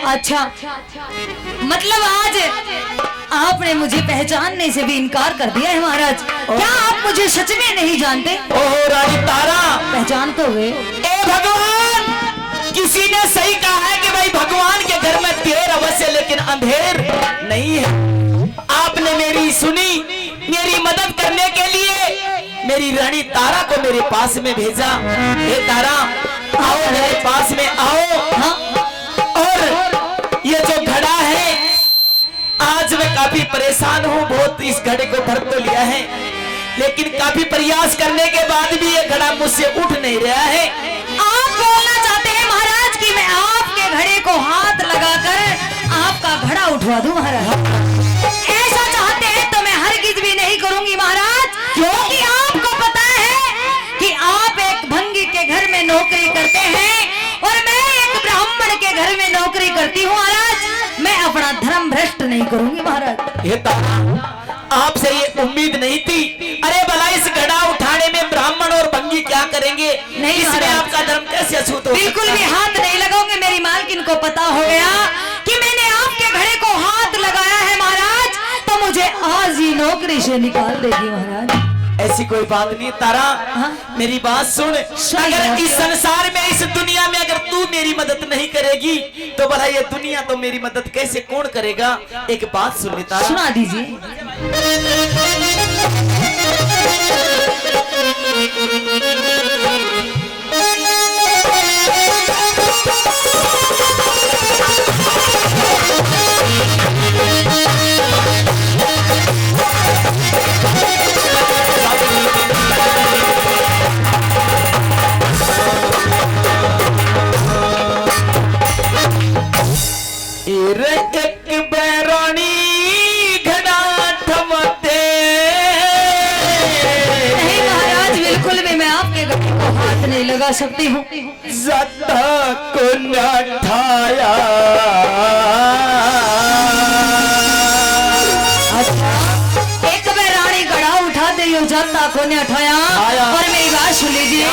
अच्छा, मतलब आज आपने मुझे पहचानने से भी इनकार कर दिया है महाराज। क्या आप मुझे सच में नहीं जानते? ओहो रानी तारा, पहचान तो गए। ए भगवान, किसी ने सही कहा है कि भाई भगवान के घर में देर अवश्य लेकिन अंधेर नहीं है। आपने मेरी सुनी, मेरी मदद करने के लिए मेरी रानी तारा को मेरे पास में भेजा। हे तारा, आओ मेरे पास में आओ। हाँ? और ये जो घड़ा है, आज मैं काफी परेशान हूँ, बहुत इस घड़े को भर तो लिया है, लेकिन काफी प्रयास करने के बाद भी ये घड़ा मुझसे उठ नहीं रहा है। आप बोलना चाहते हैं महाराज कि मैं आपके घड़े को हाथ लगाकर आपका घड़ा उठवा दूं महाराज? ऐसा चाहते हैं तो मैं हरगिज भी नहीं करूंगी महाराज, क्योंकि आपको पता है कि आप एक भंगी के घर में नौकरी करते हैं और मैं एक ब्राह्मण के घर में नौकरी करती हूँ महाराज। मैं अपना धर्म भ्रष्ट नहीं करूंगी महाराज। ये तारा, आपसे ये उम्मीद नहीं थी। अरे भला इस घड़ा उठाने में ब्राह्मण और भंगी क्या करेंगे? नहीं, इसमें आपका धर्म कैसे अछूत हो? बिल्कुल भी हाथ नहीं लगाऊंगे। मेरी मालकिन को पता हो गया कि मैंने आपके घड़े को हाथ लगाया है महाराज, तो मुझे आज ही नौकरी से निकाल देगी महाराज। ऐसी कोई बात नहीं तारा। हाँ? मेरी बात सुन, अगर इस संसार में, इस दुनिया में अगर तू मेरी मदद नहीं करेगी तो भला ये दुनिया तो मेरी मदद कैसे कौन करेगा? एक बात सुन ले तारा। सुना दीजिए। एक बैरानी घड़ा थमते। नहीं महाराज, बिल्कुल भी मैं आपके घड़े को हाथ नहीं लगा सकती हूँ। ज़्यादा को न ठाया। अच्छा, एक बैरानी घड़ा उठा दे यो जाता को ने उठाया। और मेरी बात सुन लीजिए।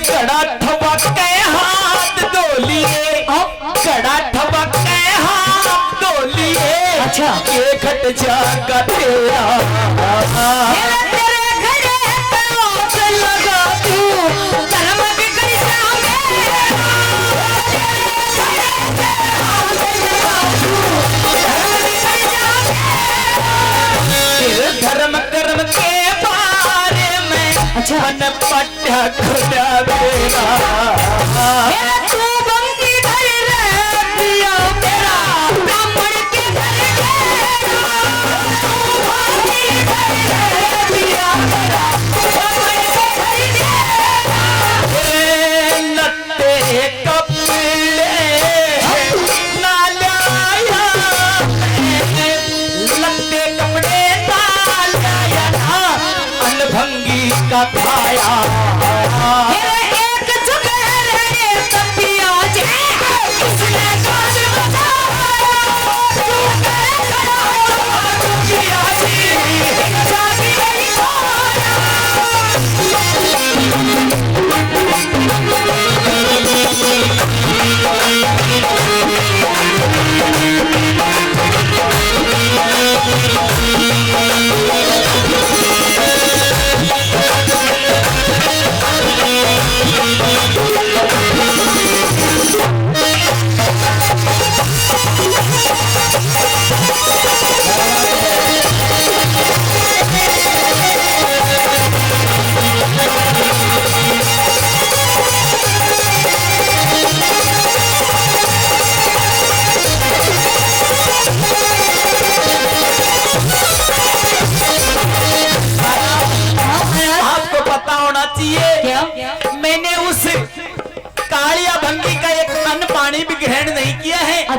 घड़ा ठबक के हाथ धो लिए, घड़ा ठबक के हाथ धो लिए। अच्छा, ये घट जागा तेरा, तेरे घड़े पे हाथ लगा दूं, धर्म बिगड़ धर्म कर्म के बारे में अच्छा मन पट्टा खुदा देना। तू बंगी घर रे पिया मेरा, ब्राह्मण के घर तू बंगी घर रे पिया मेरा, ब्राह्मण के घर लत्ते कपड़े ना लाया, लत्ते कपड़े ना लाया ना, अनभंगी का खाया।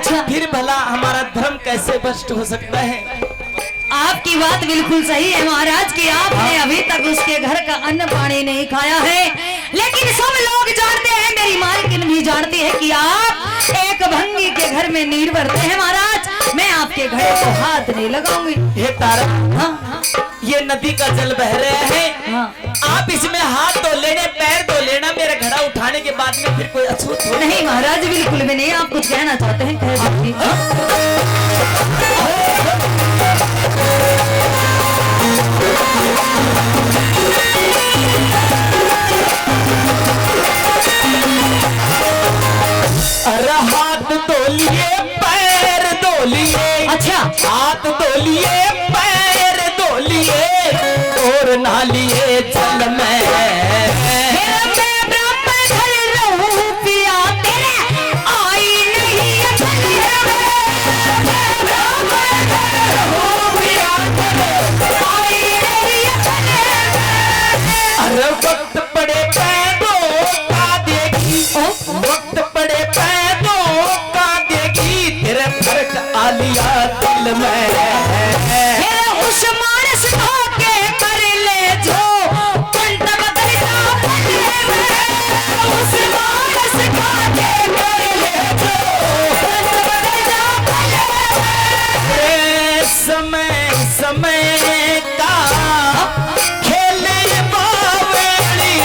अच्छा। फिर भला हमारा धर्म कैसे भ्रष्ट हो सकता है? आपकी बात बिल्कुल सही है महाराज कि आपने अभी तक उसके घर का अन्न पानी नहीं खाया है, लेकिन सब लोग जानते हैं, मेरी मालकिन भी जानती है कि आप एक भंगी के घर में नीर भरते हैं महाराज। मैं आपके घड़े को हाथ नहीं लगाऊंगी। हे तारा, हाँ, ये नदी का जल बह रहा है, हाँ। आप इसमें हाथ धो लेने, पैर धो लेना, मेरा घड़ा उठाने के बाद में फिर कोई अछूत हो? नहीं महाराज, बिल्कुल भी नहीं। आप कुछ कहना चाहते हैं, कह दीजिए। अरे हाथ धो लिए, पैर धो लिए, अच्छा, हाथ धो लिए, पैर धो लिए, और नहा लिए जल में। अरे वक्त पड़े पैदों का देगी, वक्त पड़े पैदों का देगी, तेरे फर्क आलिया दिल में। उस मानस के कर ले जो कंठ बदलता बदले में। उस मानस के कर ले जो कंठ बदलता बदले में। समय समय का खेल बावली,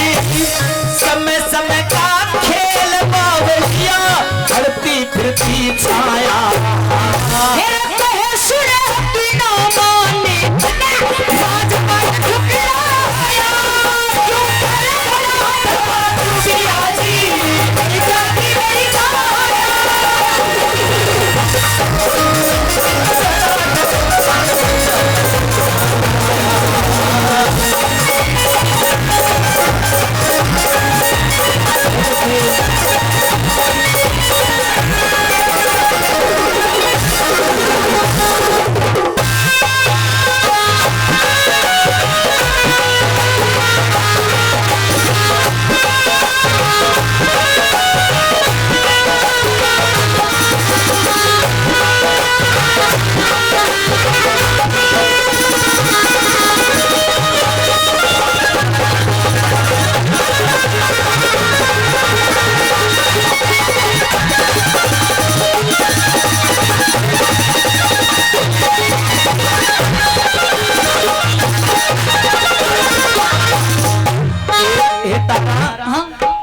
समय समय का खेल बावलिया, धरती फिरती छाया।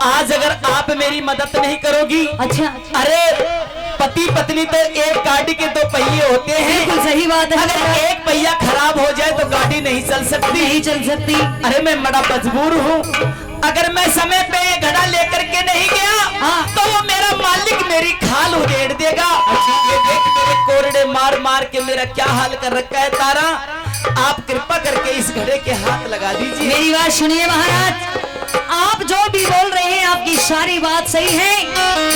आज अगर आप मेरी मदद नहीं करोगी, अच्छा, अरे पति पत्नी तो एक गाड़ी के दो पहिए होते हैं, बिल्कुल सही बात है। अगर एक पहिया खराब हो जाए तो गाड़ी नहीं चल सकती। नहीं चल सकती। अरे मैं बड़ा मजबूर हूँ, अगर मैं समय पे ये घड़ा लेकर के नहीं गया, हाँ। तो वो मेरा मालिक मेरी खाल उड़ेड़ देगा। ये देख मेरे कोरडे मार मार के मेरा क्या हाल कर रखा है। तारा, आप कृपा करके इस घड़े के हाथ लगा दीजिए। मेरी बात सुनिए महाराज, आप जो भी बोल रहे हैं आपकी सारी बात सही है,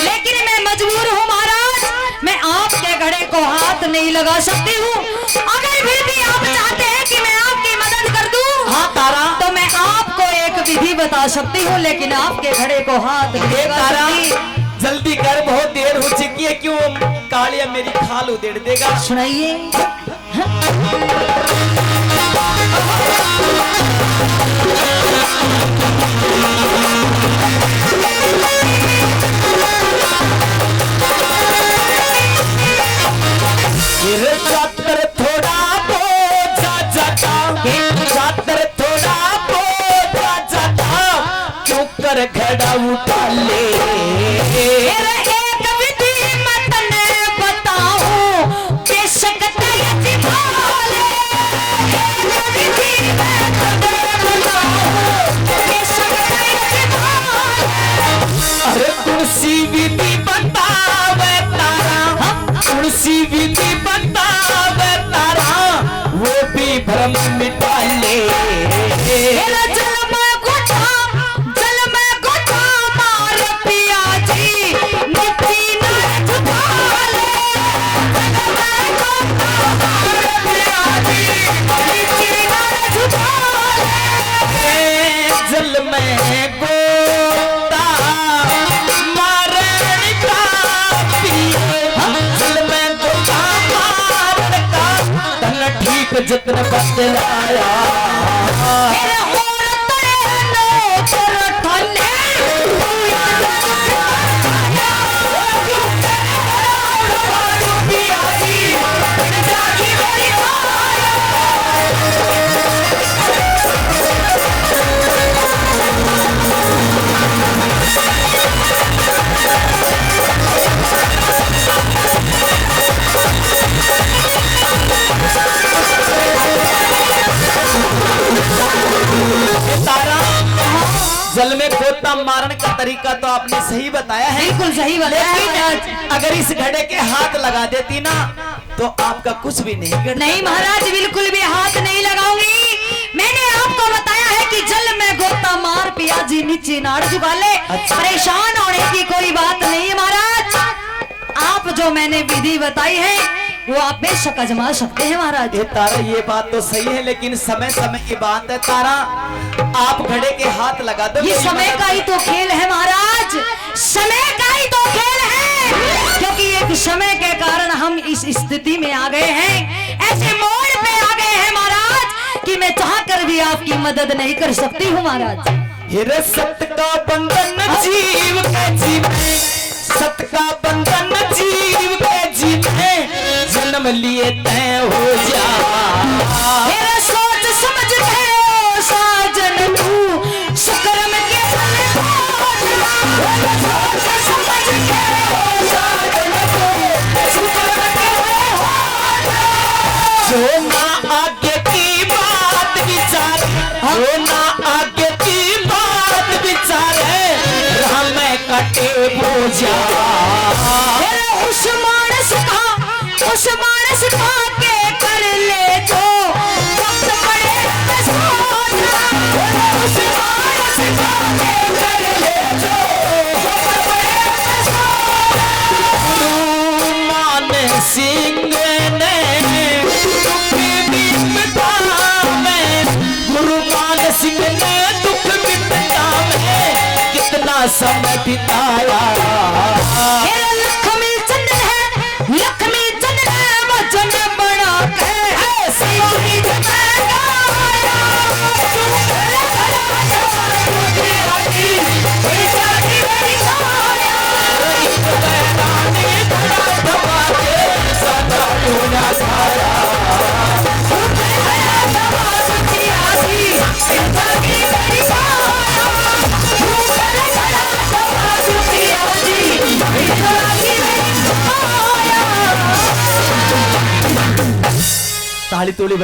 लेकिन मैं मजबूर हूँ महाराज, मैं आपके घड़े को हाथ नहीं लगा सकती हूँ। अगर फिर भी आप चाहते हैं कि मैं आपकी मदद कर दूँ, हाँ तारा, तो मैं आपको एक विधि बता सकती हूँ, लेकिन आपके घड़े को हाथ नहीं लगा तारा सकती। जल्दी कर, बहुत देर हो चुकी है, क्यों कालिया मेरी खाल उधेड़ देगा। सुनाइए। चादर थोड़ा बोझा जाता, चादर थोड़ा बोझा जाता, क्यों कर घड़ा उठा ले। एक विधि मैं तने बताऊं, बेशक तेरी भाले। एक विधि मैं तने बताऊं, बेशक तेरी भाले। अरे तुलसी विधि बतावे तारा, तुलसी विधि बतावे तारा, वो भी भ्रम मिटा ले। जल में गोटा मार पी जतन बदलाया मेरे औरत ने नौकर ठन्ने तारा जल में गोता मारन का तरीका तो आपने सही बताया है, बिल्कुल सही बताया है महाराज। लेकिन अगर इस घड़े के हाथ लगा देती ना तो आपका कुछ भी नहीं गिरता। नहीं महाराज, बिल्कुल भी हाथ नहीं लगाऊंगी। मैंने आपको बताया है कि जल में गोता मार पिया जी नीचे नाड़ झुका ले। अच्छा। परेशान होने की कोई बात नहीं है महाराज। आप जो मैंने विधि बताई है वो आप बेशक आजमा सकते हैं महाराज। ये तारा ये बात तो सही है, लेकिन समय समय की बात है तारा, आप घड़े के हाथ लगा दो। ये समय का ही तो खेल है महाराज, समय का ही तो खेल है, क्योंकि एक समय के कारण हम इस स्थिति में आ गए हैं, ऐसे मोड़ पे आ गए हैं महाराज कि मैं चाहकर भी आपकी मदद नहीं कर सकती हूँ महाराज। हिरे सत्य का बंधन जीव के जीव में, सत्य का बंधन जीव के जीव में, जन्म लिए तय हो जा। मेरा सोच समझ के ओ साजन तू शुक्रम के फल सोच समझ के ओ साजन तू शुक्रम के जो ना आगे की बात विचार, जो ना आगे की बात विचार, राह में कटे बोझा। उस मानस का के कर ले जो वक्त पड़े तो सोना। उस मानस का के कर ले जो वक्त पड़े तो सोना। मान सिंह ने दुख विपदा में, गुरु मान सिंह ने दुख विपदा में कितना समय बिताया। मेरा लक्ष्मी चंदन है, लक्ष्मी चंदन है वचन बना के ऐसी गीत मैं गाया। ताली तोली